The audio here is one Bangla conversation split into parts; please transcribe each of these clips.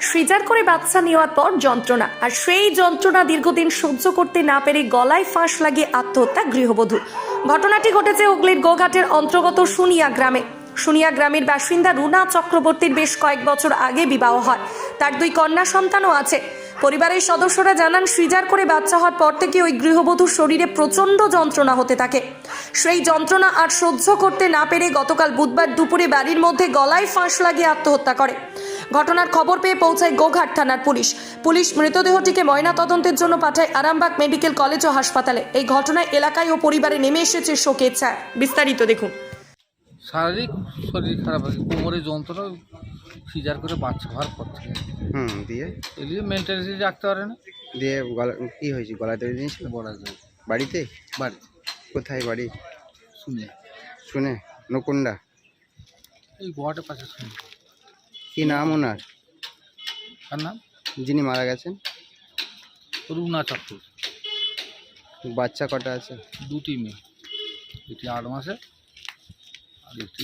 সিজার করে বাচ্চা নেওয়ার পর যন্ত্রণা, আর সেই যন্ত্রণা দীর্ঘদিন সহ্য করতে না পেরে গলায় ফাঁস লাগিয়ে আত্মহত্যা গৃহবধূ। ঘটনাটি ঘটেছে হুগলির গোঘাটের অন্তর্গত সুনিয়া গ্রামে। সুনিয়া গ্রামের বাসিন্দা রুনা চক্রবর্তীর বেশ কয়েক বছর আগে বিবাহ হয়। তার 2 কন্যা সন্তানও আছে। পরিবারের সদস্যরা জানান, সিজার করে বাচ্চা হওয়ার পর থেকে ওই গৃহবধূর শরীরে প্রচণ্ড যন্ত্রণা হতে থাকে। সেই যন্ত্রণা আর সহ্য করতে না পেরে গতকাল বুধবার দুপুরে বাড়ির মধ্যে গলায় ফাঁস লাগিয়ে আত্মহত্যা করে। ঘটনার খবর পেয়ে পৌঁছায় গোঘাট থানার পুলিশ মৃতদেহটিকে ময়নাতদন্তের জন্য পাঠায় আরামবাগ মেডিকেল কলেজ ও হাসপাতালে। এই ঘটনায় এলাকায় ও পরিবারে নেমে এসেছে শোকের ছায়া। বিস্তারিত দেখুন। শারীরিক শরীর খারাপ আছে, কোমরে যন্ত্রণা, সিজার করে বাচ্চা হওয়ার পর থেকে দিয়ে এলিয়ে মেনটেন্সি রাখতে পারে না। দিয়ে গলা কি হয়েছে? গলায় তৈরি জিনিস বড় যায় বাড়িতে? বাড়িতে। কোথায় বাড়ি? শুনে নকুন্ডা। এই গোয়াটের পাশে শুনে। কি নাম ওনার? তার নাম যিনি মারা গেছেন? রুনা চক্র। বাচ্চা কটা আছে? 2টি মেয়ে, এটি 8 মাসে আর একটি।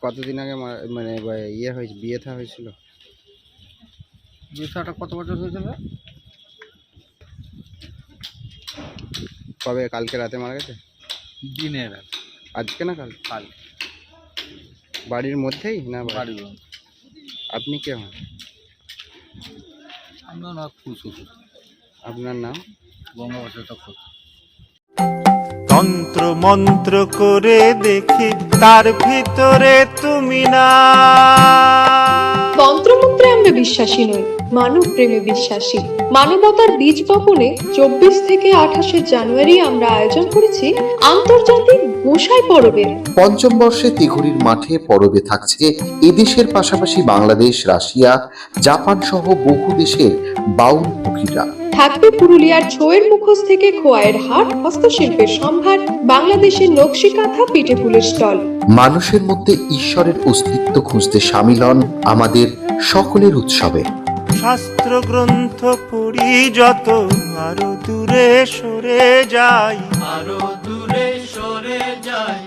কতদিন আগে মানে ইয়ে হয়েছে, বিয়ে থা হয়েছিল? বিয়েটা কত বছর হয়েছিল? কবে? কালকে রাতে মারা গেছে? দিনের রাত। আজকে না কাল? কাল। বাড়ির মধ্যেই না বাড়ির? আপনি কে হন? আমরা না খুশি। আপনার নাম? গঙ্গাবাসা চক্র। তন্ত্র মন্ত্র করে দেখি তার ভিতরে তুমি না। তন্ত্রমন্ত্রে আমরা বিশ্বাসী নই, মানব প্রেমে বিশ্বাসী। মানবতার বীজ বপনে 24 থেকে 28 জানুয়ারি আমরা আয়োজন করেছি আন্তর্জাতিক গোসাই পরবের। পঞ্চম বর্ষে তিঘুরির মাঠে পরবে থাকছে এদেশের পাশাপাশি বাংলাদেশ, রাশিয়া, জাপান সহ বহু দেশের বাউল পুকিরা। থাকবে পুরুলিয়ার ছোয়ের মুখোশ থেকে খোয়াইয়ের হাট, হস্তশিল্পের সম্ভার, বাংলাদেশের নকশি কাঁথা, পিঠে ফুলের স্টল। মানুষের মধ্যে ঈশ্বরের অস্তিত্ব খুঁজতে সামিল হন আমাদের সকলের উৎসবে। শাস্ত্র গ্রন্থ পড়ি যত, আরো দূরে সরে যাই, আরো দূরে সরে যাই।